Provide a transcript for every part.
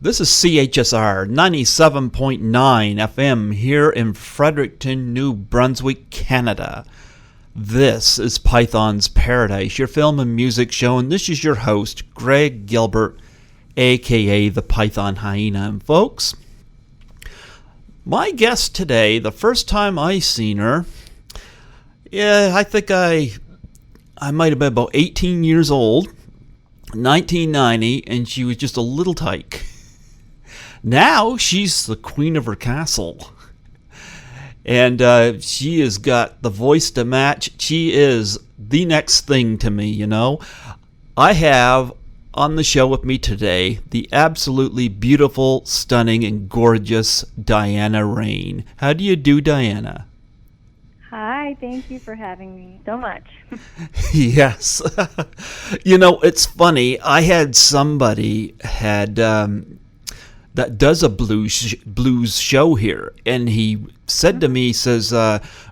This is CHSR 97.9 FM here in Fredericton, New Brunswick, Canada. This is Python's Paradise, your film and music show, and this is your host, Greg Gilbert, aka the Python Hyena. And folks, my guest today, the first time I seen her, I think I might have been about 18 years old, 1990, and she was just a little tyke. Now she's the queen of her castle. And she has got the voice to match. She is the next thing to me, you know. I have on the show with me today the absolutely beautiful, stunning, and gorgeous Diana Rein. How do you do, Diana? Hi, thank you for having me so much. Yes. You know, it's funny. I had somebody that does a blues show here, and he said to me, he says,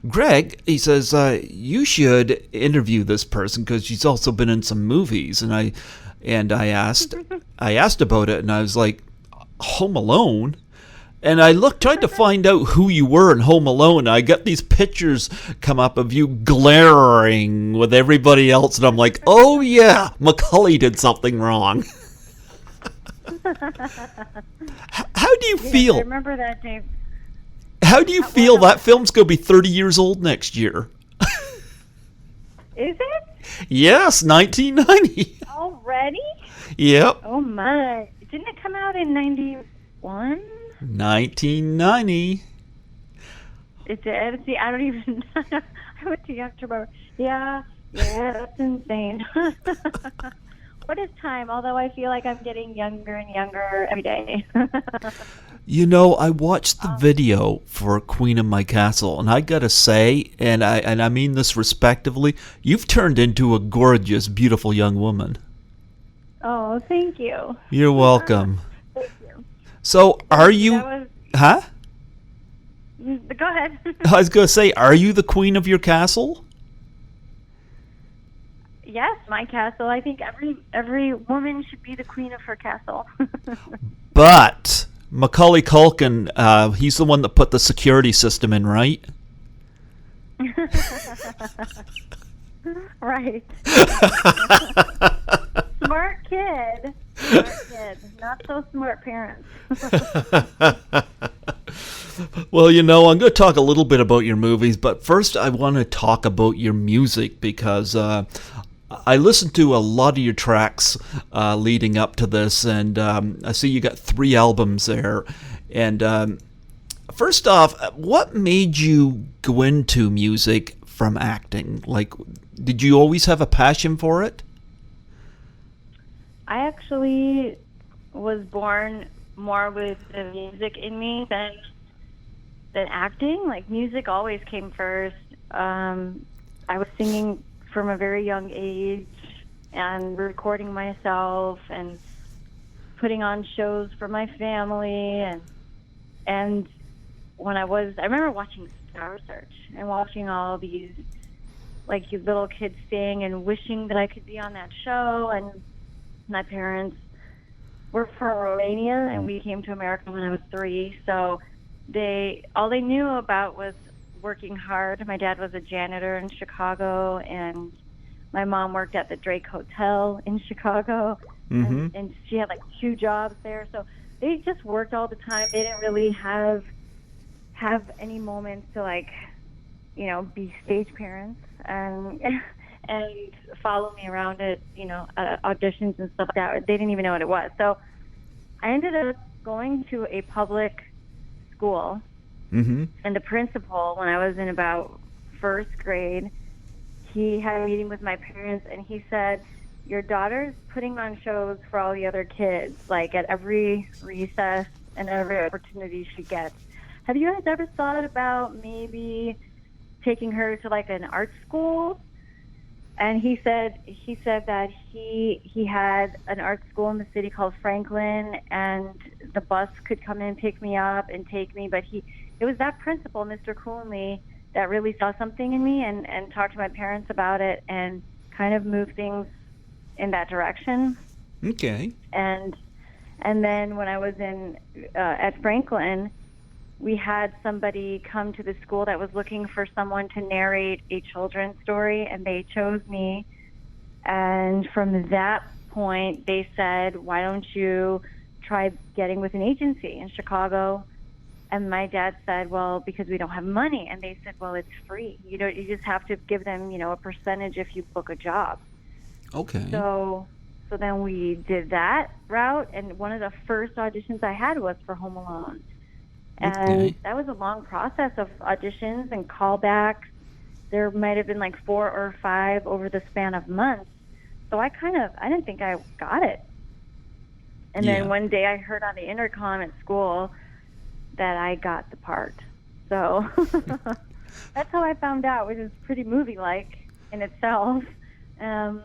Greg, he says, you should interview this person because she's also been in some movies. And I asked about it, and I was like, Home Alone? And I tried to find out who you were in Home Alone. I got these pictures come up of you glaring with everybody else, and I'm like, oh yeah, Macaulay did something wrong. How do you feel? I remember that, Dave. How do you feel that film's going to be 30 years old next year? Is it? Yes, 1990. Already? Yep. Oh my. Didn't it come out in 91? 1990. It did? See, I don't even I went too young to remember. Yeah, that's insane. What is time? Although I feel like I'm getting younger and younger every day. You know, I watched the video for Queen of My Castle, and I gotta say, and I mean this respectively, you've turned into a gorgeous, beautiful young woman. Oh, thank you. You're welcome. Thank you. So, are you... Huh? Go ahead. I was gonna say, are you the queen of your castle? Yes, my castle. I think every woman should be the queen of her castle. But Macaulay Culkin, he's the one that put the security system in, right? Right. Smart kid. Not so smart parents. Well, you know, I'm going to talk a little bit about your movies, but first I want to talk about your music because I listened to a lot of your tracks leading up to this, and I see you got 3 albums there. And first off, what made you go into music from acting? Like, did you always have a passion for it? I actually was born more with the music in me than acting. Like, music always came first. I was singing from a very young age and recording myself and putting on shows for my family, and when I remember watching Star Search and watching all these like you little kids sing and wishing that I could be on that show. And my parents were from Romania, and we came to America when I was 3, so all they knew about was working hard. My dad was a janitor in Chicago, and my mom worked at the Drake Hotel in Chicago, and she had like 2 jobs there. So they just worked all the time. They didn't really have any moments to, like, you know, be stage parents and follow me around at, you know, auditions and stuff like that. They didn't even know what it was. So I ended up going to a public school. And the principal, when I was in about 1st grade, he had a meeting with my parents, and he said, your daughter's putting on shows for all the other kids, like at every recess and every opportunity she gets. Have you guys ever thought about maybe taking her to like an art school? And he said that he had an art school in the city called Franklin, and the bus could come in, pick me up, and take me. But it was that principal, Mr. Coonley, that really saw something in me and talked to my parents about it and kind of moved things in that direction. Okay. And And then when I was at Franklin, we had somebody come to the school that was looking for someone to narrate a children's story, and they chose me. And from that point, they said, why don't you try getting with an agency in Chicago? And my dad said, well, because we don't have money. And they said, well, it's free. You just have to give them, a percentage if you book a job. Okay. So then we did that route, and one of the first auditions I had was for Home Alone. And that was a long process of auditions and callbacks. There might have been like 4 or 5 over the span of months. So I didn't think I got it. And then one day I heard on the intercom at school that I got the part. So that's how I found out, which is pretty movie-like in itself. And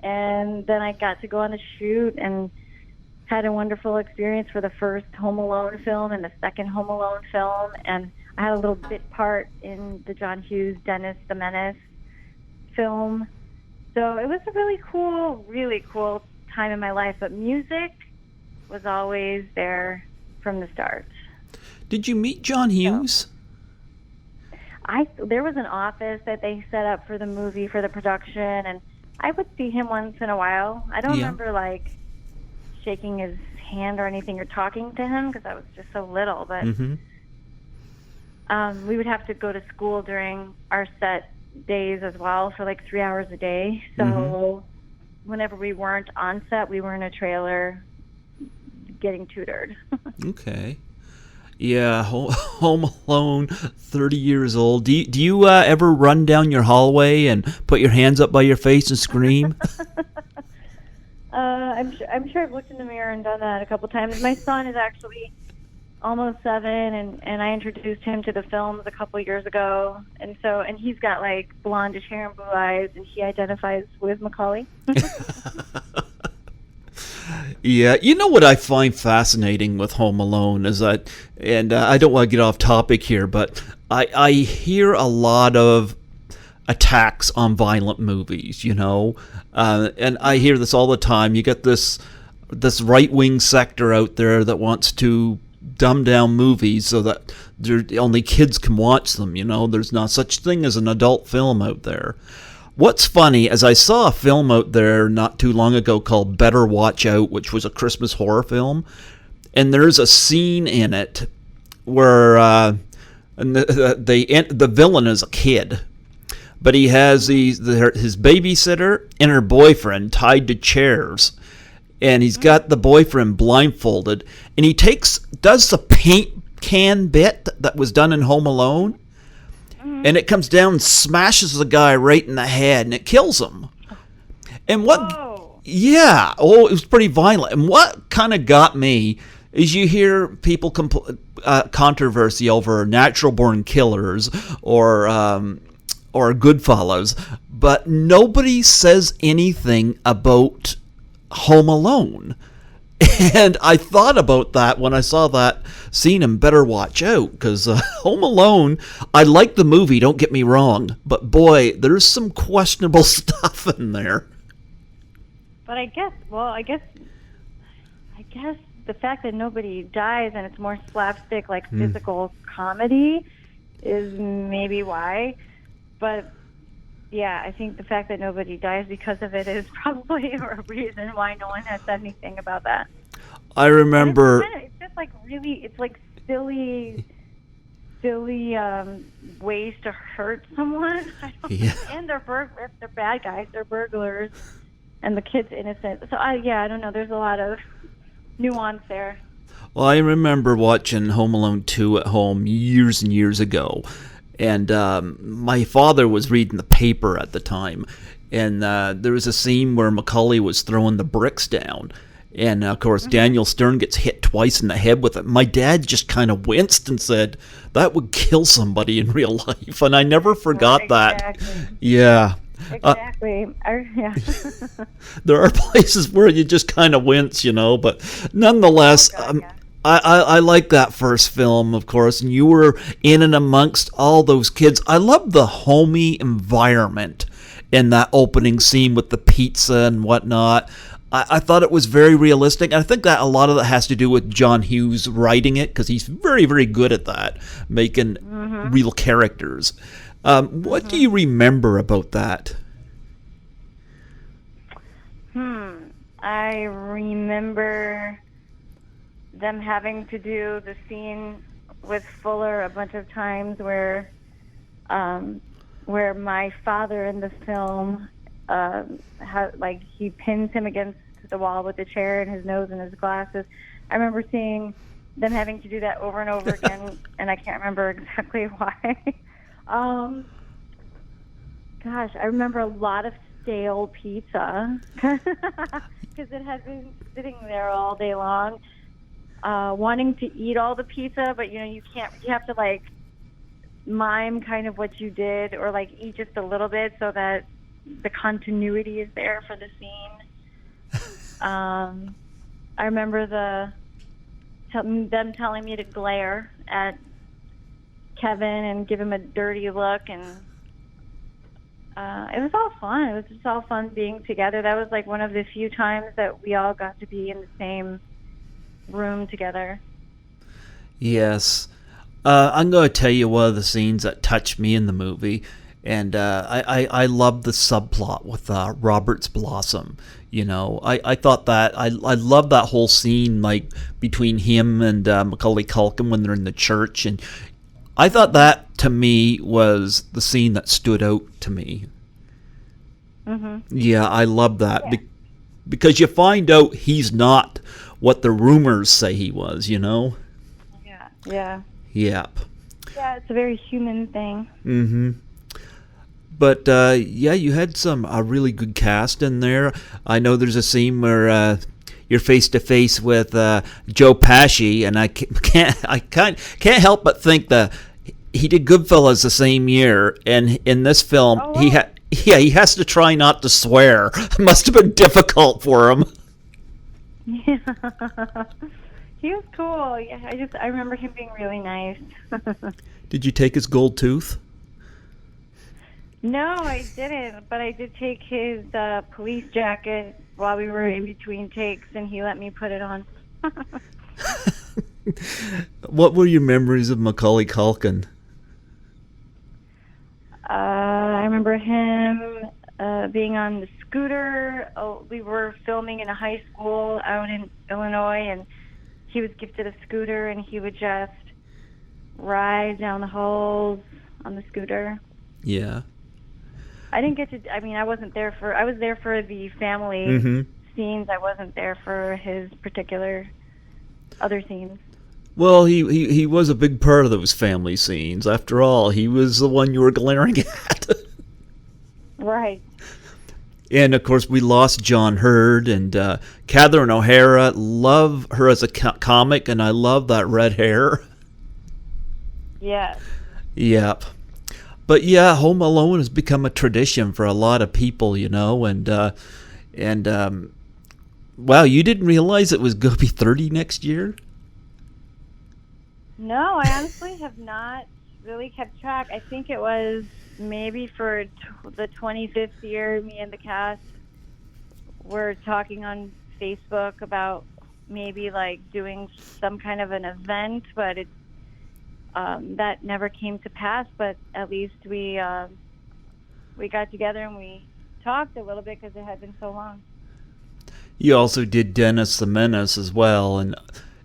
then I got to go on a shoot and had a wonderful experience for the first Home Alone film and the second Home Alone film. And I had a little bit part in the John Hughes Dennis the Menace film. So it was a really cool time in my life. But music was always there from the start. Did you meet John Hughes? There was an office that they set up for the movie, for the production, and I would see him once in a while. I don't remember shaking his hand or anything or talking to him because I was just so little. But we would have to go to school during our set days as well for 3 hours a day. So whenever we weren't on set, we were in a trailer getting tutored. Okay. Yeah, Home Alone, 30 years old. Do you ever run down your hallway and put your hands up by your face and scream? I'm sure I've looked in the mirror and done that a couple times. My son is actually almost 7, and I introduced him to the films a couple years ago. And he's got blondish hair and blue eyes, and he identifies with Macaulay. Yeah, you know what I find fascinating with Home Alone is that, and I don't want to get off topic here, but I hear a lot of attacks on violent movies, and I hear this all the time. You get this right-wing sector out there that wants to dumb down movies so that only kids can watch them, There's not such thing as an adult film out there. What's funny is I saw a film out there not too long ago called Better Watch Out, which was a Christmas horror film, and there's a scene in it where the villain is a kid, but he has his babysitter and her boyfriend tied to chairs, and he's got the boyfriend blindfolded, and he does the paint can bit that was done in Home Alone. And it comes down and smashes the guy right in the head, and it kills him. And what? Yeah. Oh, it was pretty violent. And what kind of got me is you hear people controversy over natural-born killers or Goodfellas, but nobody says anything about Home Alone. And I thought about that when I saw that scene in Better Watch Out, because Home Alone, I like the movie, don't get me wrong, but boy, there's some questionable stuff in there. But I guess the fact that nobody dies and it's more slapstick, physical comedy is maybe why. But yeah, I think the fact that nobody dies because of it is probably a reason why no one has said anything about that. I remember... It's just silly ways to hurt someone. And they're bad guys, they're burglars, and the kid's innocent. So I don't know, there's a lot of nuance there. Well, I remember watching Home Alone 2 at home years and years ago. And my father was reading the paper at the time, and there was a scene where Macaulay was throwing the bricks down, and of course Daniel Stern gets hit twice in the head with it. My dad just kind of winced and said, that would kill somebody in real life, and I never forgot that. Yeah. Exactly. There are places where you just kind of wince, but nonetheless... I like that first film, of course, and you were in and amongst all those kids. I love the homey environment in that opening scene with the pizza and whatnot. I thought it was very realistic. I think that a lot of that has to do with John Hughes writing it, because he's very, very good at that, making real characters. What do you remember about that? I remember them having to do the scene with Fuller a bunch of times where my father in the film, he pins him against the wall with a chair and his nose and his glasses. I remember seeing them having to do that over and over again, and I can't remember exactly why. Gosh, I remember a lot of stale pizza because it had been sitting there all day long, wanting to eat all the pizza, but you can't. You have to like mime kind of what you did, or like eat just a little bit so that the continuity is there for the scene. I remember them telling me to glare at Kevin and give him a dirty look, and it was all fun. It was just all fun being together. That was like one of the few times that we all got to be in the same room together. Yes. I'm going to tell you one of the scenes that touched me in the movie. And I love the subplot with Robert's Blossom. I thought that I love that whole scene, like between him and Macaulay Culkin when they're in the church, and I thought that to me was the scene that stood out to me. Yeah, I love that because you find out he's not what the rumors say he was. Yeah. Yep. Yeah, it's a very human thing. But, you had a really good cast in there. I know there's a scene where you're face-to-face with Joe Pesci, and I can't help but think that he did Goodfellas the same year, and in this film, he has to try not to swear. It must have been difficult for him. Yeah. He was cool. Yeah, I remember him being really nice. Did you take his gold tooth? No, I didn't, but I did take his police jacket while we were in between takes, and he let me put it on. What were your memories of Macaulay Culkin? I remember him being on the scooter. We were filming in a high school out in Illinois, and he was gifted a scooter, and he would just ride down the halls on the scooter. Yeah. I didn't get to. I wasn't there for. I was there for the family scenes. I wasn't there for his particular other scenes. Well, he was a big part of those family scenes. After all, he was the one you were glaring at. Right. And of course, we lost John Hurd and Catherine O'Hara. Love her as a comic, and I love that red hair. Yeah. Yep. But yeah, Home Alone has become a tradition for a lot of people, and wow, you didn't realize it was going to be 30 next year? No, I honestly have not really kept track. I think it was maybe for the 25th year, me and the cast were talking on Facebook about maybe like doing some kind of an event, but it that never came to pass. But at least we got together and we talked a little bit because it had been so long. You also did Dennis the Menace as well, and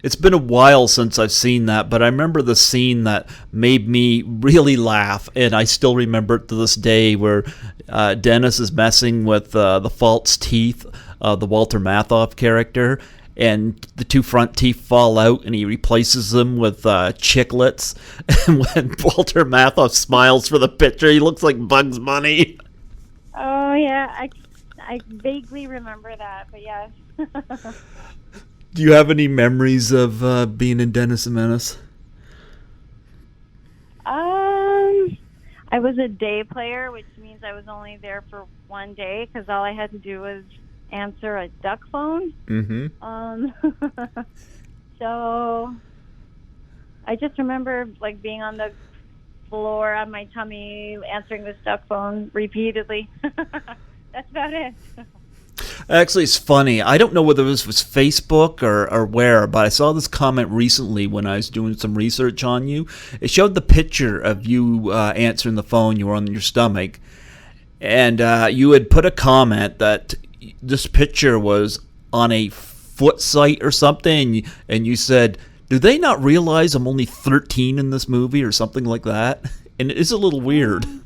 it's been a while since I've seen that, but I remember the scene that made me really laugh, and I still remember it to this day, where Dennis is messing with the false teeth of the Walter Matthau character, and the two front teeth fall out, and he replaces them with chiclets. And when Walter Matthau smiles for the picture, he looks like Bugs Bunny. Oh, yeah, I vaguely remember that, but yes. Do you have any memories of being in Dennis the Menace? I was a day player, which means I was only there for one day because all I had to do was answer a duck phone. So I just remember like being on the floor on my tummy answering this duck phone repeatedly. That's about it. Actually, it's funny. I don't know whether this was Facebook or where, but I saw this comment recently when I was doing some research on you. It showed the picture of you answering the phone. You were on your stomach. And you had put a comment that this picture was on a foot site or something. And you said, do they not realize I'm only 13 in this movie or something like that? And it is a little weird. Do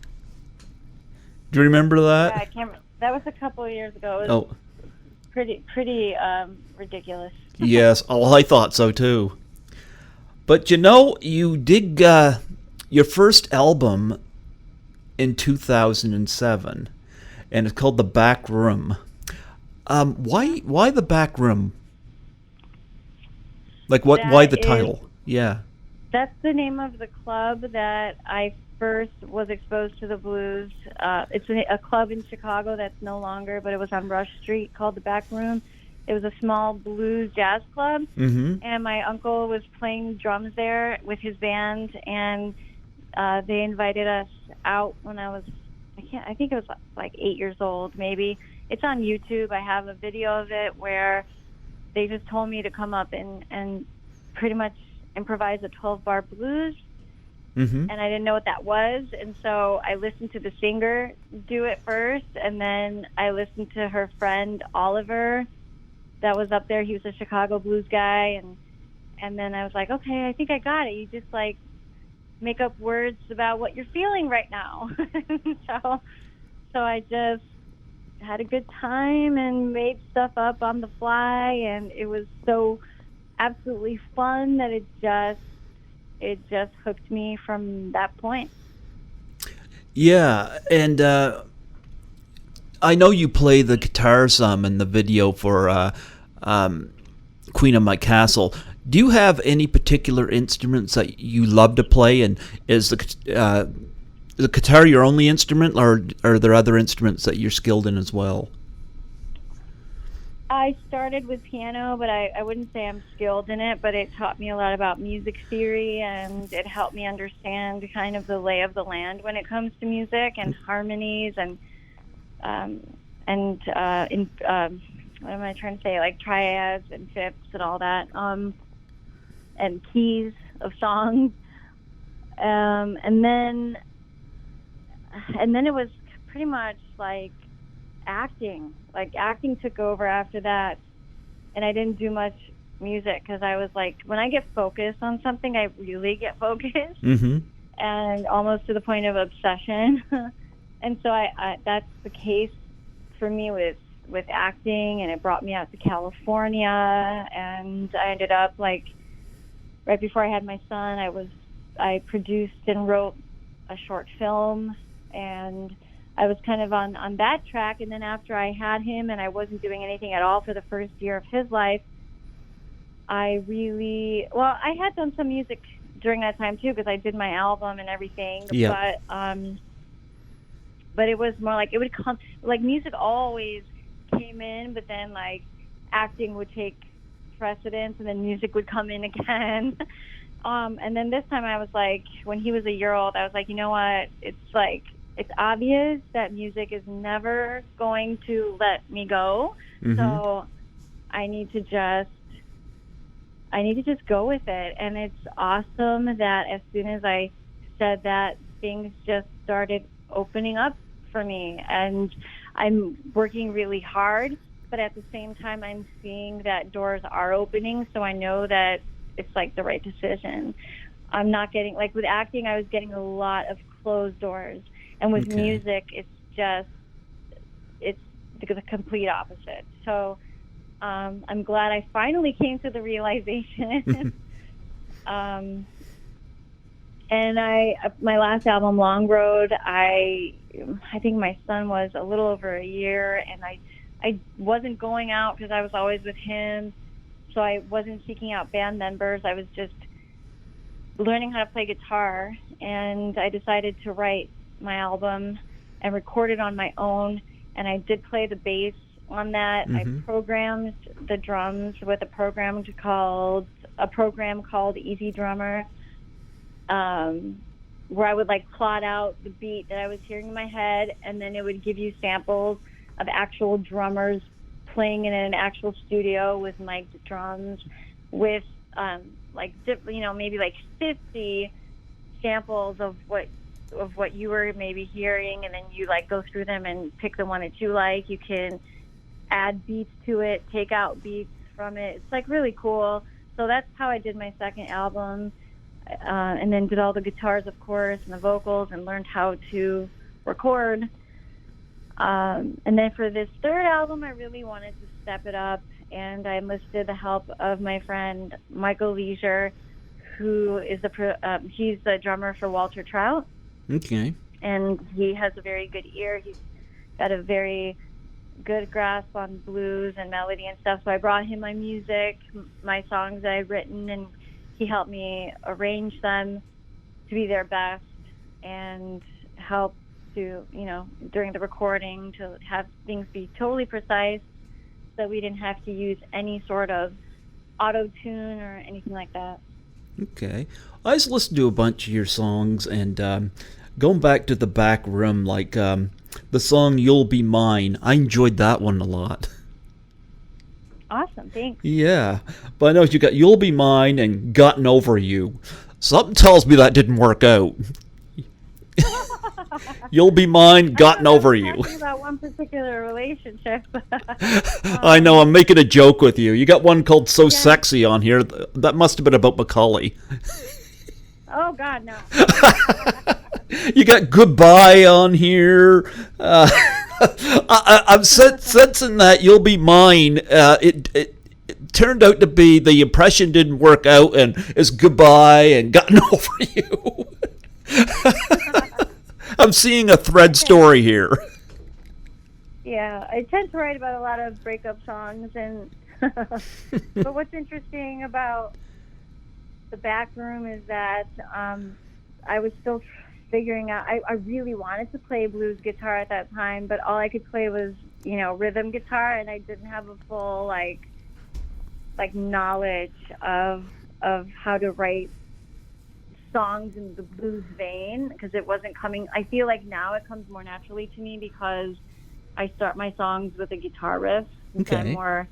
you remember that? Yeah, I can't. That was a couple of years ago. It was pretty ridiculous. Yes, well, I thought so too. But you did your first album in 2007, and it's called The Back Room. Why The Back Room? Like why the title? Yeah. That's the name of the club that I first was exposed to the blues. It's a club in Chicago that's no longer, but it was on Rush Street called The Back Room. It was a small blues jazz club, and my uncle was playing drums there with his band, and they invited us out when I think it was like 8 years old, maybe. It's on YouTube. I have a video of it where they just told me to come up and pretty much improvise a 12-bar blues. And I didn't know what that was, and so I listened to the singer do it first, and then I listened to her friend Oliver that was up there. He was a Chicago blues guy, and then I was like, okay, I think I got it. You just like make up words about what you're feeling right now. so I just had a good time and made stuff up on the fly, and it was so absolutely fun that it just hooked me from that point. Yeah, and I know you play the guitar some in the video for Queen of My Castle. Do you have any particular instruments that you love to play, and is the guitar your only instrument, or are there other instruments that you're skilled in as well? I started with piano, but I wouldn't say I'm skilled in it, but it taught me a lot about music theory, and it helped me understand kind of the lay of the land when it comes to music and harmonies and what am I trying to say, like triads and fifths and all that, and keys of songs. And then it was pretty much like acting. Like acting took over after that, and I didn't do much music because I was like, when I get focused on something, I really get focused, and almost to the point of obsession. And so I that's the case for me with acting, and it brought me out to California, and I ended up like right before I had my son, I produced and wrote a short film, and I was kind of on that track. And then after I had him and I wasn't doing anything at all for the first year of his life, I had done some music during that time too, because I did my album and everything. Yeah. But it was more like it would come, like music always came in, but then like acting would take precedence, and then music would come in again. And then this time I was like, when he was a year old, I was like, you know what? It's obvious that music is never going to let me go. So I need to just go with it. And it's awesome that as soon as I said that, things just started opening up for me. And I'm working really hard, but at the same time, I'm seeing that doors are opening. So I know that it's like the right decision. I'm not getting, like with acting, I was getting a lot of closed doors. And with music, it's the complete opposite. So I'm glad I finally came to the realization. And my last album, Long Road, I think my son was a little over a year, and I wasn't going out because I was always with him. So I wasn't seeking out band members. I was just learning how to play guitar, and I decided to write my album and record it on my own, and I did play the bass on that. I programmed the drums with a program called Easy Drummer, where I would like plot out the beat that I was hearing in my head, and then it would give you samples of actual drummers playing in an actual studio with mic'd drums, with maybe like 50 samples of what you were maybe hearing, and then you like go through them and pick the one that you like. You can add beats to it, take out beats from it. It's like really cool. So that's how I did my second album, and then did all the guitars, of course, and the vocals, and learned how to record. And then for this third album, I really wanted to step it up, and I enlisted the help of my friend Michael Leisure, who is he's the drummer for Walter Trout. Okay. And he has a very good ear. He's got a very good grasp on blues and melody and stuff. So I brought him my music, my songs that I'd written, and he helped me arrange them to be their best and help to, during the recording, to have things be totally precise so we didn't have to use any sort of auto-tune or anything like that. Okay. I just listened to a bunch of your songs, and going back to the back room, like the song You'll Be Mine, I enjoyed that one a lot. Awesome, thanks. Yeah, but I know you got You'll Be Mine and Gotten Over You. Something tells me that didn't work out. You'll Be Mine, Gotten Over You. Talking about one particular relationship. I know, I'm making a joke with you. You got one called So Sexy on here. That must have been about Macaulay. Oh, God, no. You got Goodbye on here. I'm sensing that You'll Be Mine. It turned out to be the impression didn't work out, and it's Goodbye and Gotten Over You. I'm seeing a thread story here. Yeah, I tend to write about a lot of breakup songs, and but what's interesting about the back room is that I was still figuring out. I really wanted to play blues guitar at that time, but all I could play was rhythm guitar, and I didn't have a full like knowledge of how to write songs in the blues vein, because it wasn't coming. I feel like now it comes more naturally to me because I start my songs with a guitar riff. Okay. I'm more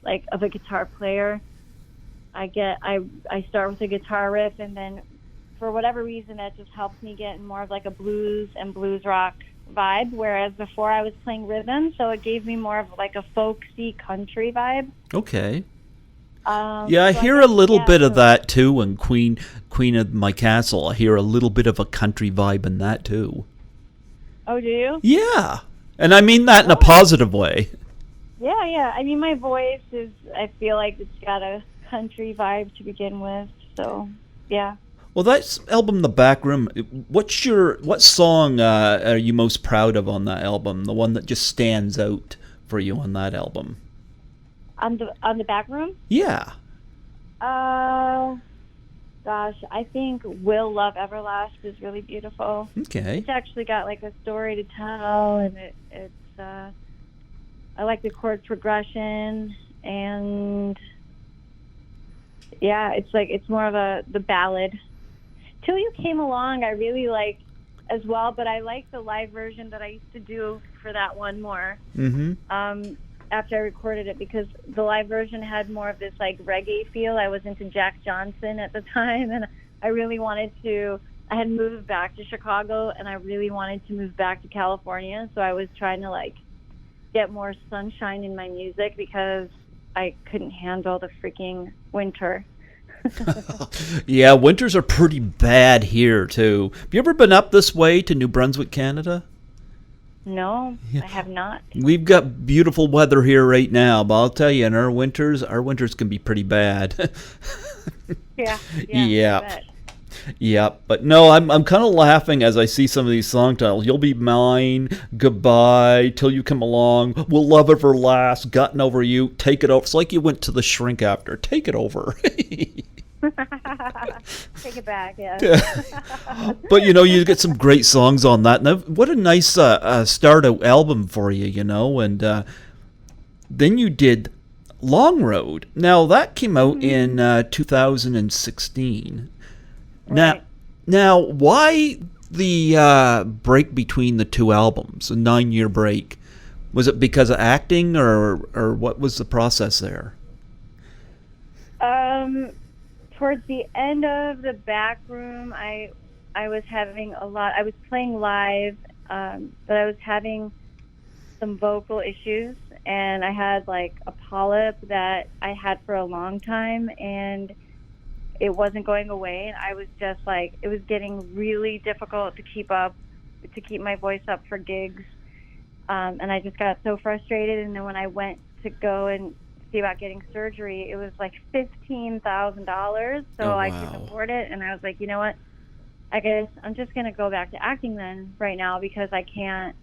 like of a guitar player. I start with a guitar riff, and then for whatever reason that just helps me get in more of like a blues and blues rock vibe, whereas before I was playing rhythm, so it gave me more of like a folksy country vibe. Okay. Yeah, I hear a little bit of that too in Queen of My Castle. I hear a little bit of a country vibe in that too. Oh, do you? Yeah. And I mean that in a positive way. Yeah. I mean, my voice is, I feel like it's got a country vibe to begin with, so yeah. Well, that album, The Back Room, what song are you most proud of on that album? The one that just stands out for you on that album? On the back room? Yeah. Gosh, I think Will Love Everlast is really beautiful. Okay. It's actually got like a story to tell, and it's I like the chord progression, and yeah, it's more of the ballad. Till You Came Along, I really like as well, but I like the live version that I used to do for that one more. Mm-hmm. After I recorded it, because the live version had more of this like reggae feel. I was into Jack Johnson at the time, and I really wanted to. I had moved back to Chicago, and I really wanted to move back to California. So I was trying to like get more sunshine in my music because I couldn't handle the freaking winter. Yeah, winters are pretty bad here too. Have you ever been up this way to New Brunswick, Canada? No, yeah. I have not. We've got beautiful weather here right now, but I'll tell you, in our winters can be pretty bad. Yeah. Yeah, but no, I'm kind of laughing as I see some of these song titles. You'll Be Mine, Goodbye, Till You Come Along, Will Love Everlast, Gotten Over You, Take It Over. It's like you went to the shrink after. Take it over. Take it back, yeah. But you get some great songs on that. And what a nice start out album for you, and then you did Long Road. Now that came out in 2016. Right. Now, why the break between the two albums, a 9-year break? Was it because of acting, or what was the process there? Towards the end of the back room, I was having a lot. I was playing live, but I was having some vocal issues, and I had like a polyp that I had for a long time, and it wasn't going away. And I was just like, it was getting really difficult to keep my voice up for gigs. And I just got so frustrated. And then when I went to go and see about getting surgery, it was like $15,000. So I couldn't afford it. And I was like, you know what? I guess I'm just going to go back to acting then right now, because I can't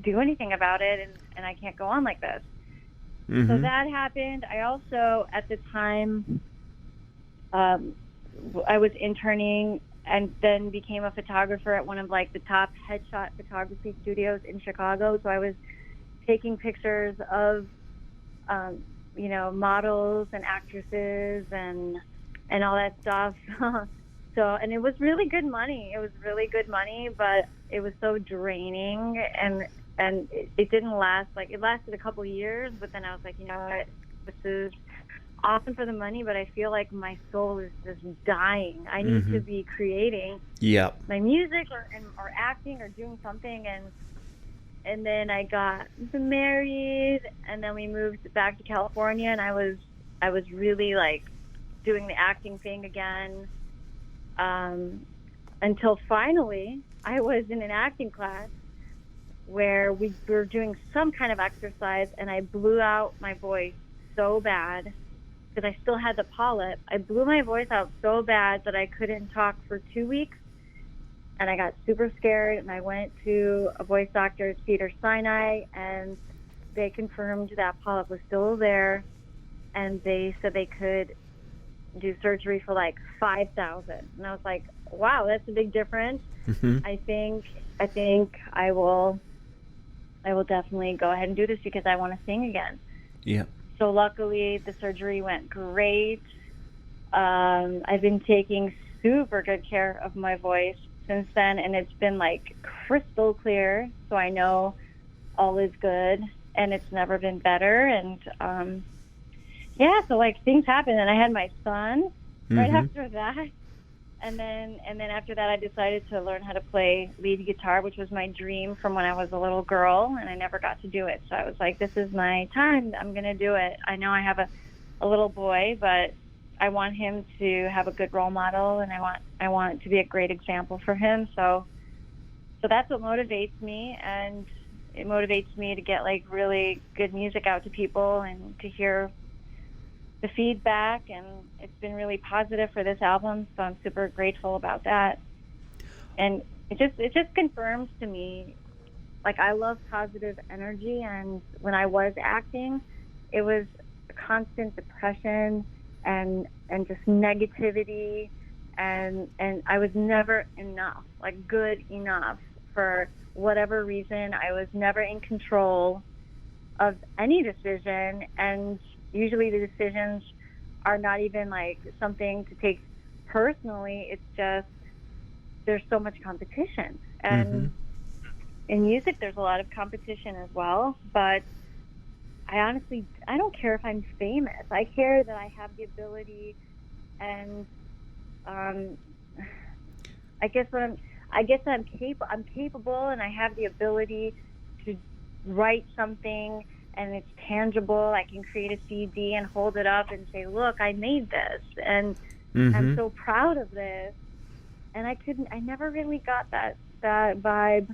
do anything about it, and I can't go on like this. Mm-hmm. So that happened. I also, at the time, I was interning and then became a photographer at one of like the top headshot photography studios in Chicago. So I was taking pictures of, models and actresses and all that stuff. And it was really good money. It was really good money, but it was so draining, and it didn't last. Like, it lasted a couple of years, but then I was like, you know what, this is awesome for the money, but I feel like my soul is just dying. I need to be creating my music or acting or doing something. And then I got married, and then we moved back to California, and I was really like doing the acting thing again, until finally I was in an acting class where we were doing some kind of exercise, and I blew out my voice so bad because I still had the polyp. I blew my voice out so bad that I couldn't talk for 2 weeks, and I got super scared, and I went to a voice doctor at Cedars-Sinai, and they confirmed that polyp was still there, and they said they could do surgery for like $5,000. And I was like, wow, that's a big difference. I think I will definitely go ahead and do this because I want to sing again. Yeah. So luckily the surgery went great. I've been taking super good care of my voice since then, and it's been like crystal clear. So I know all is good, and it's never been better. And so like things happen, and I had my son right after that. And then after that, I decided to learn how to play lead guitar, which was my dream from when I was a little girl, and I never got to do it. So I was like, this is my time. I'm going to do it. I know I have a little boy, but I want him to have a good role model, and I want to be a great example for him. So that's what motivates me, and it motivates me to get like really good music out to people and to hear the feedback, and it's been really positive for this album, so I'm super grateful about that. And it just confirms to me, like, I love positive energy, and when I was acting, it was constant depression and just negativity, and I was never enough, like good enough for whatever reason. I was never in control of any decision, and usually the decisions are not even like something to take personally. It's just there's so much competition. And in music, there's a lot of competition as well. But I don't care if I'm famous. I care that I have the ability, and I'm capable, and I have the ability to write something, and it's tangible. I can create a CD and hold it up and say, look, I made this, and I'm so proud of this. And I never really got that vibe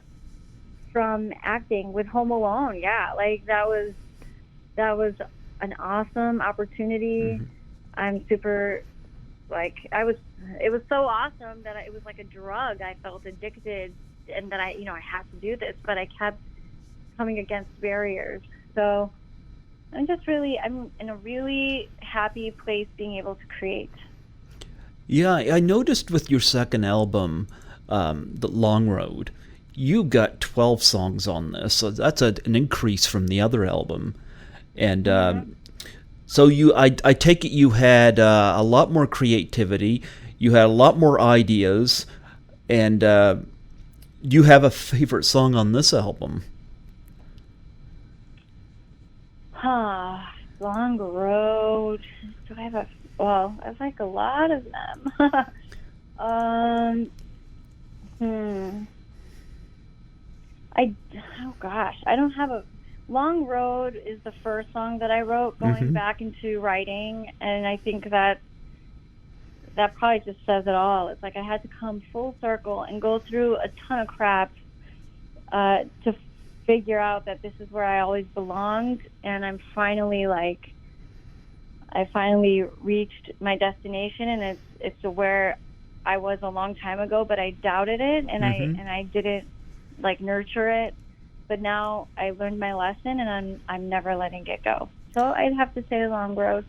from acting with Home Alone. Yeah, like that was an awesome opportunity. I'm super, like, it was so awesome that it was like a drug. I felt addicted, and that I had to do this, but I kept coming against barriers. So I'm in a really happy place being able to create. Yeah, I noticed with your second album, The Long Road, you got 12 songs on this, so that's an increase from the other album. And so I take it you had a lot more creativity, you had a lot more ideas, and you have a favorite song on this album? Long road. Do I have I have like a lot of them. Oh gosh, I don't have a. Long Road is the first song that I wrote going back into writing, and I think that probably just says it all. It's like I had to come full circle and go through a ton of crap to figure out that this is where I always belonged, and I finally reached my destination, and it's where I was a long time ago, but I doubted it, and I didn't nurture it. But now I learned my lesson, and I'm never letting it go. So I'd have to say Long Road.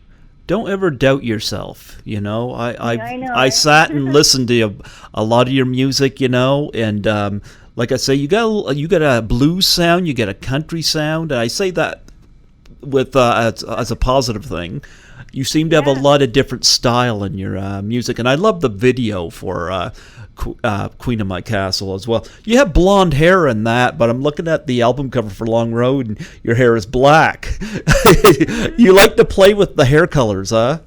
Don't ever doubt yourself, I know, right? sat and listened to a lot of your music, and like I say, you got a blues sound, you got a country sound, and I say that with as a positive thing. You seem to have a lot of different style in your music, and I love the video for Queen of My Castle as well. You have blonde hair in that, but I'm looking at the album cover for Long Road, and your hair is black. You like to play with the hair colors, huh?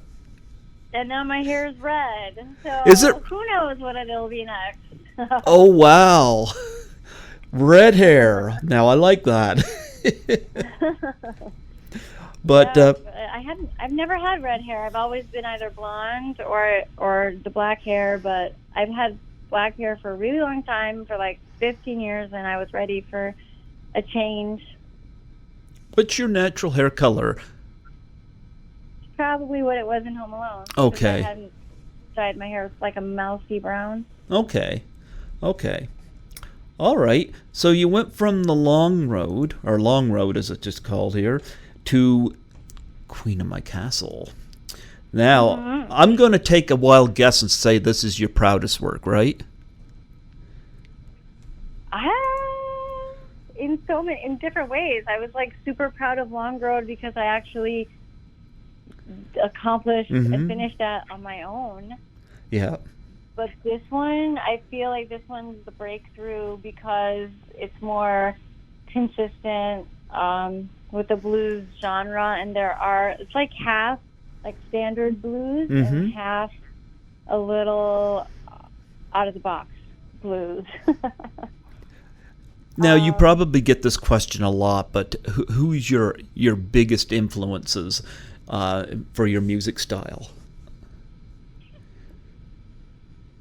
And now my hair is red. So is it? Who knows what it'll be next? Oh wow, red hair. Now I like that. But I've never had red hair. I've always been either blonde or the black hair, but I've had black hair for a really long time, for like 15 years, and I was ready for a change. What's your natural hair color? Probably what it was in Home Alone. Okay. I hadn't dyed my hair like a mousy brown. Okay. All right. So you went from the Long Road, or Long Road as it's just called here, to Queen of My Castle. Now, I'm going to take a wild guess and say this is your proudest work, right? In different ways. I was like super proud of Long Road because I actually accomplished and finished that on my own. Yeah. But this one, I feel like this one's the breakthrough because it's more consistent with the blues genre, and it's like half like standard blues and half a little out of the box blues. Now you probably get this question a lot, but who's your biggest influences for your music style?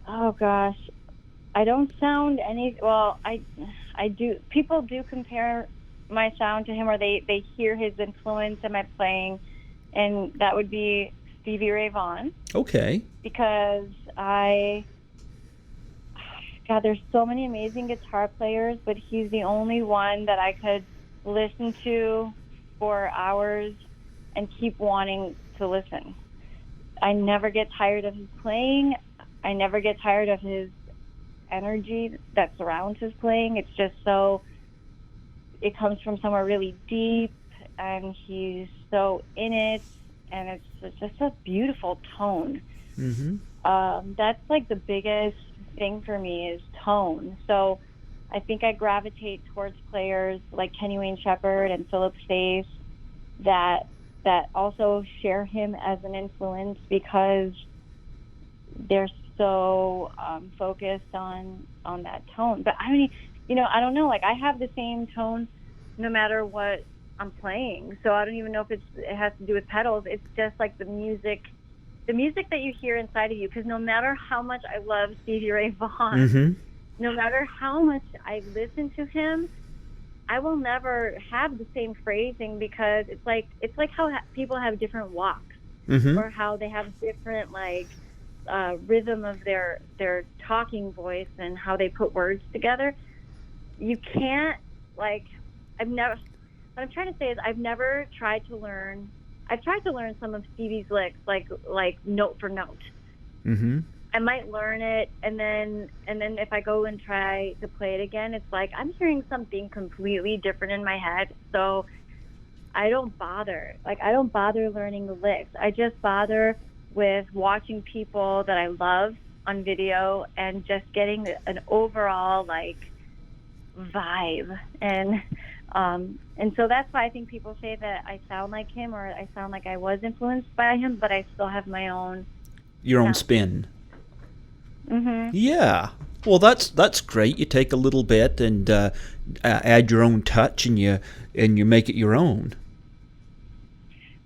Oh gosh, I don't sound any. Well, I do. People do compare my sound to him, or they hear his influence in my playing, and that would be Stevie Ray Vaughan. Okay. Because there's so many amazing guitar players, but he's the only one that I could listen to for hours and keep wanting to listen. I never get tired of his playing. I never get tired of his energy that surrounds his playing. It's just it comes from somewhere really deep, and he's so in it, and it's just a beautiful tone. That's like the biggest thing for me is tone. So I think I gravitate towards players like Kenny Wayne Shepherd and Philip Faith that also share him as an influence because they're so focused on that tone. But I mean, I don't know. Like I have the same tone no matter what I'm playing. So I don't even know if it has to do with pedals. It's just like the music that you hear inside of you. Because no matter how much I love Stevie Ray Vaughan, no matter how much I listen to him, I will never have the same phrasing because it's like how people have different walks or how they have different rhythm of their talking voice and how they put words together. You can't what I'm trying to say is I've tried to learn some of Stevie's licks like note for note. I might learn it and then if I go and try to play it again, it's like I'm hearing something completely different in my head. So I don't bother learning the licks. I just bother with watching people that I love on video and just getting an overall vibe. And And so that's why I think people say that I sound like him, or I sound like I was influenced by him, but I still have my own. Your own spin. Mm-hmm. Yeah. Well, that's great. You take a little bit and add your own touch, and you make it your own.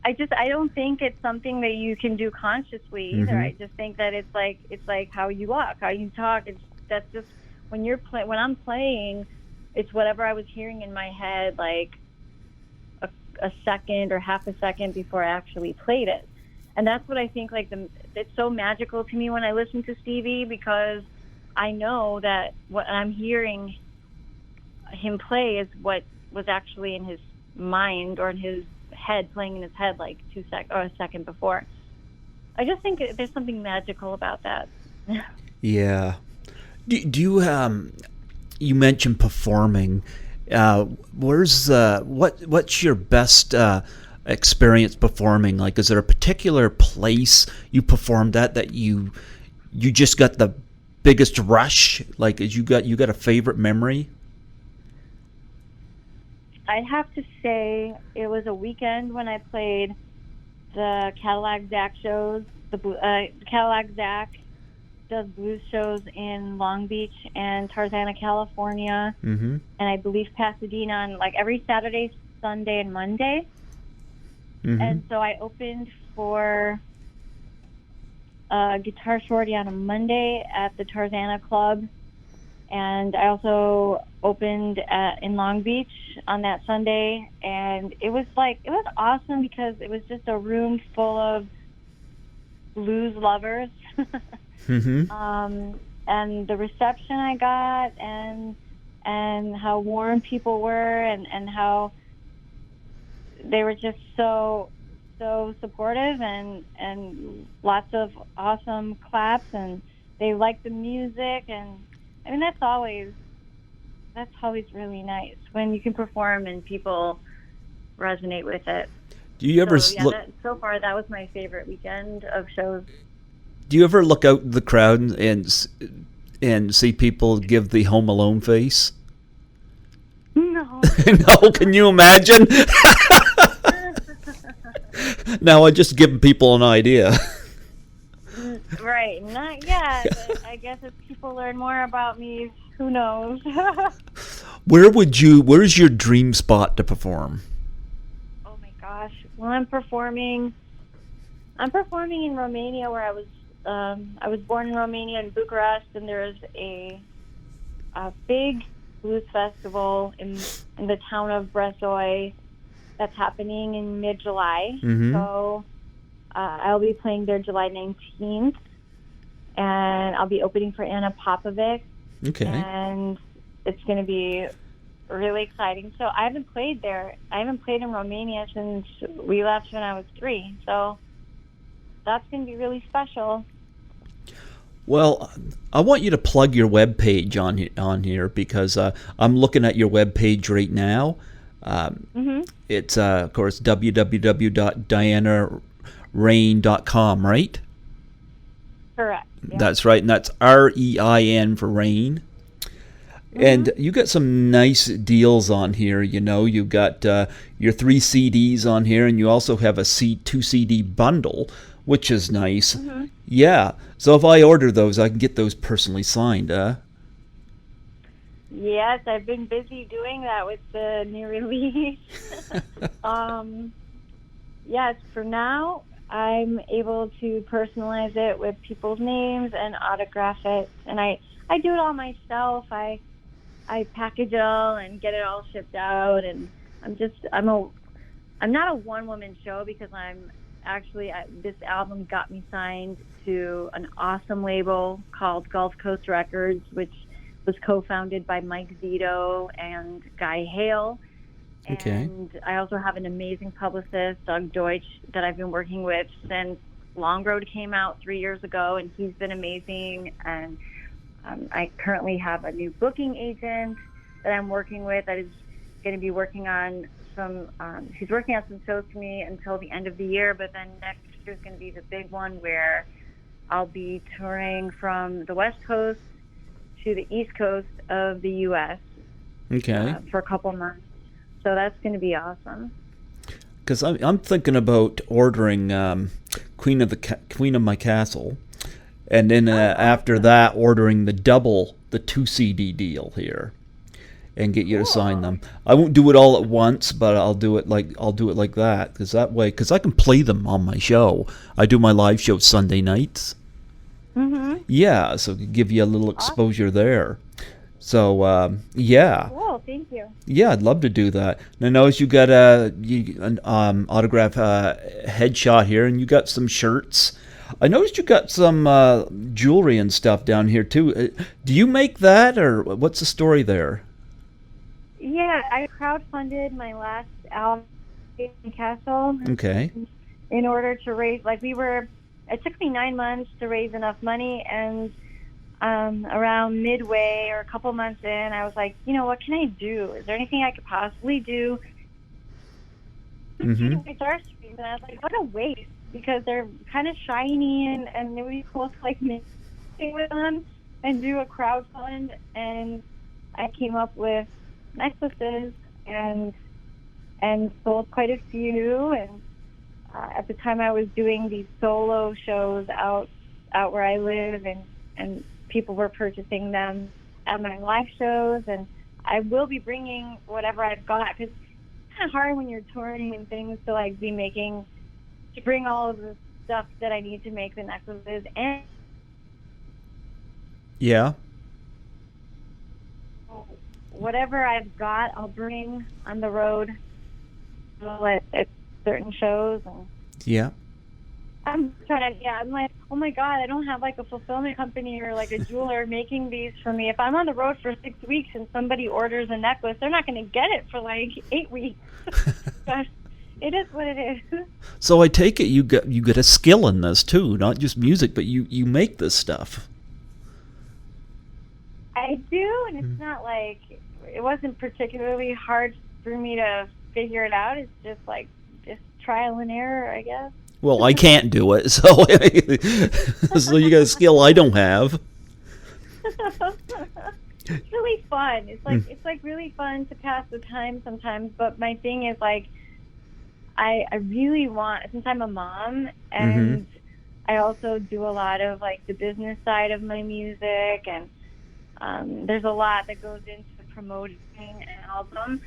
I don't think it's something that you can do consciously either. I just think that it's like how you walk, how you talk. That's just when when I'm playing, it's whatever I was hearing in my head, like a second or half a second before I actually played it. And that's what I think, like, it's so magical to me when I listen to Stevie, because I know that what I'm hearing him play is what was actually in his mind or in his head, playing in his head like a second before. I just think there's something magical about that. Yeah. Do you you mentioned performing? What's your best experience performing? Like, is there a particular place you performed at that you just got the biggest rush? Like, you got a favorite memory? I'd have to say it was a weekend when I played the Cadillac Zack shows. The Cadillac Zack does blues shows in Long Beach and Tarzana, California, and I believe Pasadena on like every Saturday, Sunday, and Monday. And so I opened for Guitar Shorty on a Monday at the Tarzana Club, and I also opened in Long Beach on that Sunday, and it was awesome because it was just a room full of blues lovers. And the reception I got, and how warm people were, and how they were just so supportive, and lots of awesome claps, and they liked the music, and I mean that's always really nice when you can perform and people resonate with it. Do you ever so far that was my favorite weekend of shows. Do you ever look out the crowd and see people give the Home Alone face? No. No, can you imagine? Now I just give people an idea. Right, not yet. But I guess as people learn more about me, who knows? Where's your dream spot to perform? Oh my gosh. Well, I'm performing in Romania, where I was born in Romania, in Bucharest, and there's a big blues festival in the town of Brezoi that's happening in mid-July. So I'll be playing there July 19th, and I'll be opening for Anna Popovic. Okay. And it's going to be really exciting. So I haven't played there. I haven't played in Romania since we left when I was 3. So that's going to be really special. Well, I want you to plug your webpage on here because I'm looking at your webpage right now. It's, of course, www.dianarein.com, right? Correct. Yeah. That's right, and that's REIN for Rein. And you got some nice deals on here. You know, you got your 3 CDs on here, and you also have a 2 CD bundle, which is nice. Yeah. So if I order those, I can get those personally signed. Yes, I've been busy doing that with the new release. Yes, for now, I'm able to personalize it with people's names and autograph it, and I do it all myself. I package it all and get it all shipped out, and I'm not a one-woman show, because this album got me signed to an awesome label called Gulf Coast Records, which was co-founded by Mike Zito and Guy Hale. Okay. And I also have an amazing publicist, Doug Deutsch, that I've been working with since Long Road came out 3 years ago, and he's been amazing. And I currently have a new booking agent that I'm working with that is going to be working on he's working on some shows for me until the end of the year, but then next year is going to be the big one where I'll be touring from the West Coast to the East Coast of the U.S. Okay. For a couple months. So that's going to be awesome. Because I'm thinking about ordering Queen of My Castle, and then after that ordering the 2 CD deal here, and get you to sign them. I won't do it all at once, but I'll do it like that, because that way, because I can play them on my show. I do my live show Sunday nights. Mm-hmm. Yeah, so it give you a little exposure there. So yeah. Cool, thank you. Yeah, I'd love to do that. And I noticed you got an autograph headshot here, and you got some shirts. I noticed you got some jewelry and stuff down here too. Do you make that, or what's the story there? Yeah, I crowdfunded my last album, Castle. Okay. In order to raise, it took me 9 months to raise enough money, and around midway or a couple months in, I was like, what can I do? Is there anything I could possibly do? Mm-hmm. Guitar strings, and I was like, what a waste, because they're kind of shiny, and it would be cool to mix with them and do a crowdfund. And I came up with necklaces and sold quite a few. And at the time, I was doing these solo shows out where I live, and people were purchasing them at my live shows, and I will be bringing whatever I've got, because it's kind of hard when you're touring and things to bring all of the stuff that I need to make the necklaces. And yeah, whatever I've got, I'll bring on the road at certain shows. And yeah. I'm like, oh my God, I don't have a fulfillment company or a jeweler making these for me. If I'm on the road for 6 weeks and somebody orders a necklace, they're not going to get it for 8 weeks. But it is what it is. So I take it you got a skill in this too, not just music, but you make this stuff. I do, and it's not it wasn't particularly hard for me to figure it out. It's just just trial and error, I guess. Well, I can't do it, so so you got a skill I don't have. It's really fun. It's really fun to pass the time sometimes. But my thing is I really want, since I'm a mom, and I also do a lot of the business side of my music, and there's a lot that goes into promoting an album.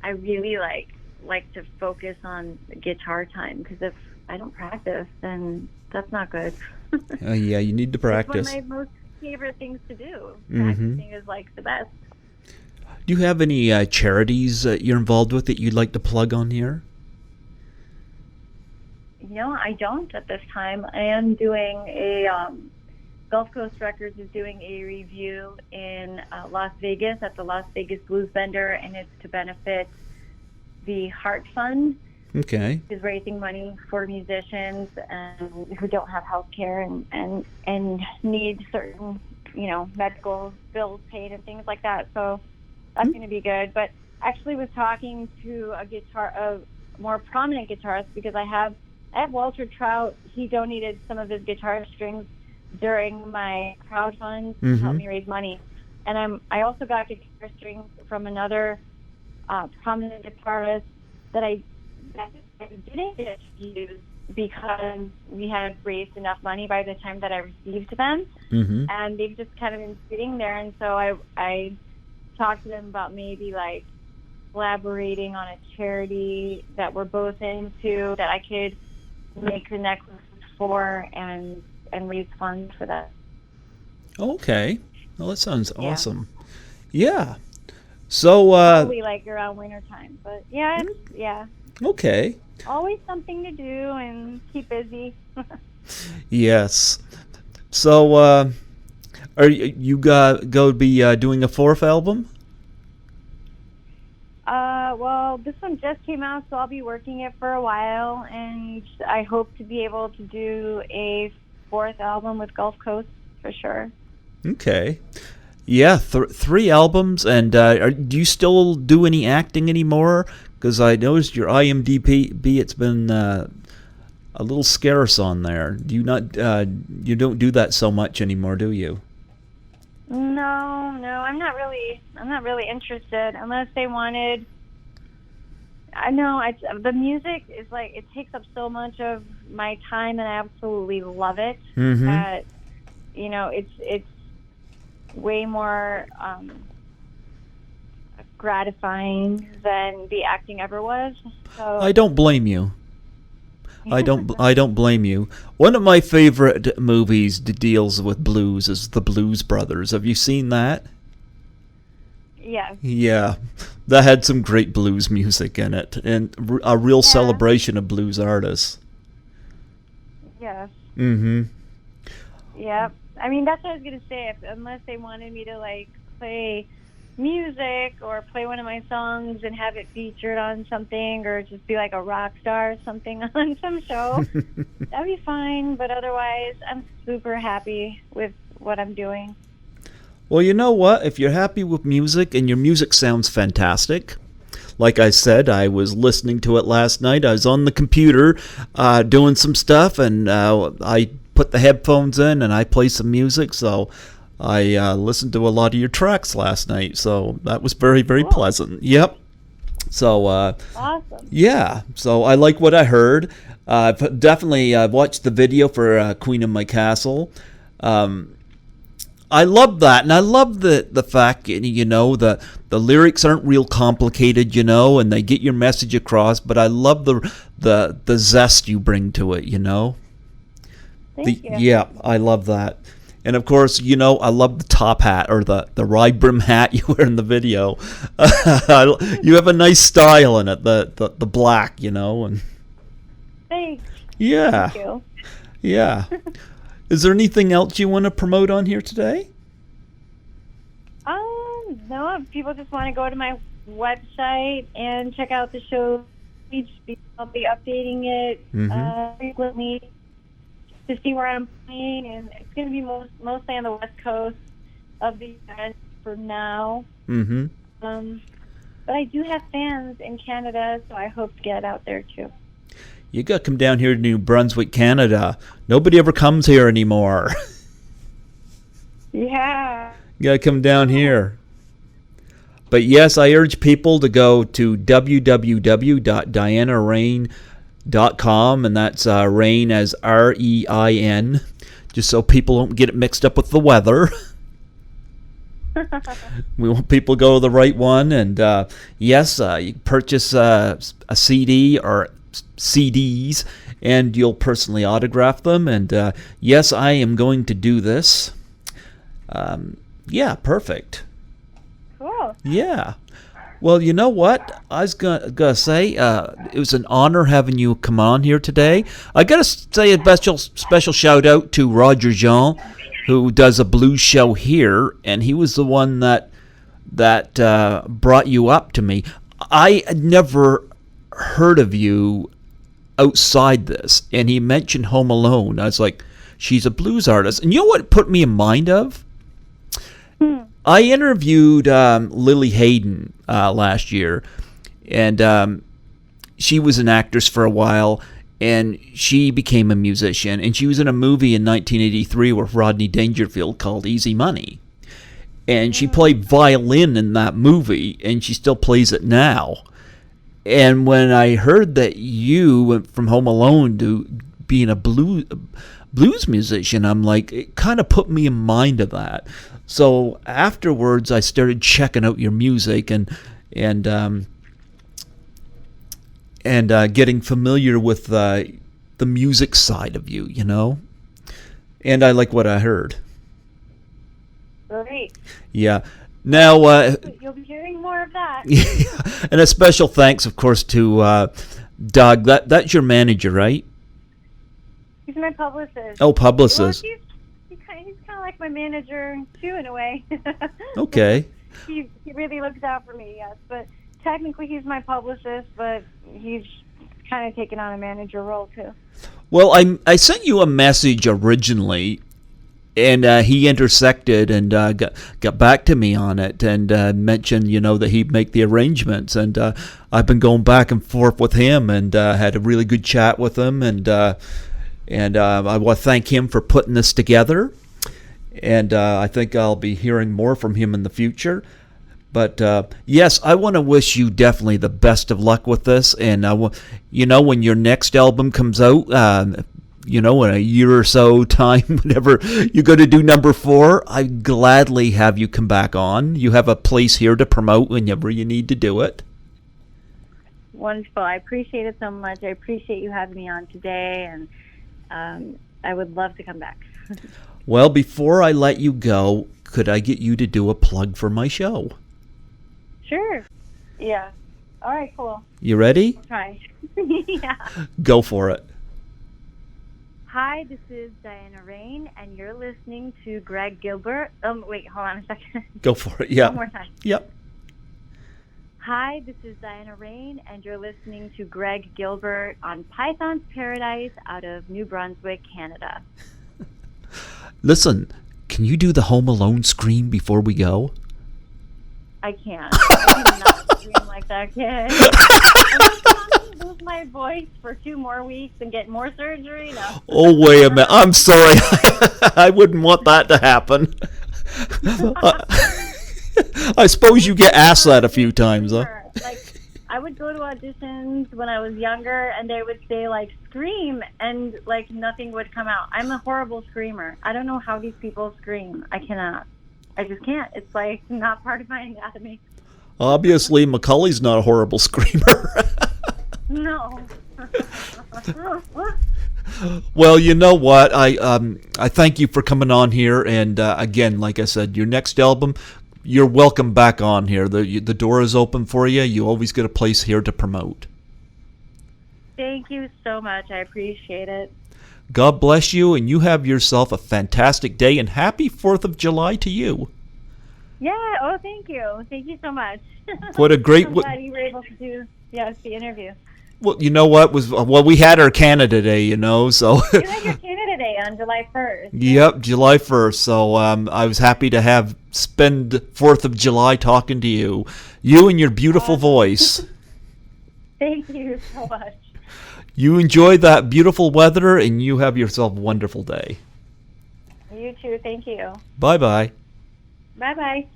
I really like to focus on guitar time, because if I don't practice, then that's not good. Yeah, you need to practice. It's one of my most favorite things to do. Practicing is the best. Do you have any charities that you're involved with that you'd like to plug on here? I don't at this time. I am doing a Gulf Coast Records is doing a review in Las Vegas at the Las Vegas Blues Bender, and it's to benefit the Heart Fund. Okay. Is raising money for musicians who don't have health care and need certain, medical bills paid and things like that. So that's going to be good. But actually was talking to a more prominent guitarist, because I have Walter Trout. He donated some of his guitar strings during my crowdfund to help me raise money. And I also got guitar strings from another prominent guitarist that I didn't get to use, because we had raised enough money by the time that I received them, and they've just kind of been sitting there. And so I talked to them about maybe collaborating on a charity that we're both into, that I could make the necklaces for and raise funds for that. Okay, well, that sounds awesome. Yeah. So probably around winter time, but yeah. Okay. Always something to do and keep busy. Yes. So, are you go be doing a 4th album? Well, this one just came out, so I'll be working it for a while, and I hope to be able to do a 4th album with Gulf Coast for sure. Okay. Yeah, 3 albums, and do you still do any acting anymore? Because I noticed your IMDb, it's been a little scarce on there. Do you not? You don't do that so much anymore, do you? No, I'm not really interested, unless they wanted I know the music is like, it takes up so much of my time, and I absolutely love it. Mm-hmm. That, you know, it's way more gratifying than the acting ever was. So I don't blame you. I don't blame you. One of my favorite movies that deals with blues is The Blues Brothers. Have you seen that? Yeah. Yeah, that had some great blues music in it, and a real celebration of blues artists. Yes. Mm-hmm. Yeah. I mean, that's what I was going to say. Unless they wanted me to, like, play music or play one of my songs and have it featured on something, or just be like a rock star or something on some show, that'd be fine. But otherwise, I'm super happy with what I'm doing. Well, you know what? If you're happy with music and your music sounds fantastic, like I said, I was listening to it last night. I was on the computer doing some stuff, and I put the headphones in and I play some music. So I listened to a lot of your tracks last night. So that was very, very pleasant. Yep. So awesome. Yeah. So I like what I heard. Definitely watched the video for Queen of My Castle. I love that, and I love the fact, you know, the lyrics aren't real complicated, you know, and they get your message across. But I love the zest you bring to it, you know. Thank you. Yeah, I love that, and of course, you know, I love the top hat, or the wide brim hat you wear in the video. You have a nice style in it, the black, you know, and Thanks. Yeah. Thank you. Yeah. Is there anything else you want to promote on here today? No, if people just want to go to my website and check out the show. I'll be updating it frequently to see where I'm playing, and it's going to be mostly on the west coast of the U.S. for now. Mm-hmm. But I do have fans in Canada, so I hope to get out there too. You got to come down here to New Brunswick, Canada. Nobody ever comes here anymore. Yeah. You got to come down here. But yes, I urge people to go to www.dianarein.com, and that's Rein as R-E-I-N, just so people don't get it mixed up with the weather. We want people to go to the right one. And yes, you purchase a CD or CDs, and you'll personally autograph them. And yes, I am going to do this. Yeah, perfect. Cool. Yeah. Well, you know what? I was gonna say it was an honor having you come on here today. I gotta say a special shout out to Roger Jean, who does a blues show here, and he was the one that brought you up to me. I had never heard of you outside this, and he mentioned Home Alone. I was like, she's a blues artist. And you know what it put me in mind of? I interviewed Lily Hayden last year, and she was an actress for a while, and she became a musician, and she was in a movie in 1983 with Rodney Dangerfield called Easy Money. And she played violin in that movie, and she still plays it now. And when I heard that you went from Home Alone to being a blues musician, I'm like, it kind of put me in mind of that. So afterwards, I started checking out your music and getting familiar with the music side of you, you know. And I like what I heard. Great. Yeah. Now, you'll be hearing more of that. Yeah. And a special thanks, of course, to Doug. That's your manager, right? He's my publicist. Oh, publicist. Well, he's kind of like my manager too, in a way. Okay. He really looks out for me, yes. But technically, he's my publicist, but he's kind of taken on a manager role too. Well, I sent you a message originally, and he intersected and got back to me on it, and mentioned, you know, that he'd make the arrangements. And I've been going back and forth with him, and had a really good chat with him, and I want to thank him for putting this together. And I think I'll be hearing more from him in the future. But yes, I want to wish you definitely the best of luck with this. And when your next album comes out, in a year or so time, whenever you're going to do number 4, I'd gladly have you come back on. You have a place here to promote whenever you need to do it. Wonderful. I appreciate it so much. I appreciate you having me on today, and I would love to come back. Well, before I let you go, could I get you to do a plug for my show? Sure. Yeah. All right, cool. You ready? I'll try. Yeah. Go for it. Hi, this is Diana Rein, and you're listening to Greg Gilbert. Wait, hold on a second. Go for it. Yeah. One more time. Yep. Hi, this is Diana Rein, and you're listening to Greg Gilbert on Python's Paradise out of New Brunswick, Canada. Listen, can you do the Home Alone scream before we go? I can't. I cannot scream like that kid. I'm going to lose my voice for 2 more weeks and get more surgery. No. Oh, wait a minute. I'm sorry. I wouldn't want that to happen. I suppose you get asked that a few times, huh? Like, I would go to auditions when I was younger, and they would say, like, scream, and, like, nothing would come out. I'm a horrible screamer. I don't know how these people scream. I cannot. I just can't. It's, like, not part of my anatomy. Obviously, Macaulay's not a horrible screamer. No. Well, you know what? I thank you for coming on here, and again, like I said, your next album, you're welcome back on here. The door is open for you. You always get a place here to promote. Thank you so much. I appreciate it. God bless you, and you have yourself a fantastic day, and happy 4th of July to you. Yeah. Oh, thank you. Thank you so much. What a great... I'm glad you were able to do the interview. Well, you know what? We had our Canada Day, so... You had your Canada Day on July 1st. Yep, July 1st. So I was happy to spend 4th of July talking to you. You and your beautiful voice. Thank you so much. You enjoy that beautiful weather, and you have yourself a wonderful day. You too. Thank you. Bye-bye. Bye-bye.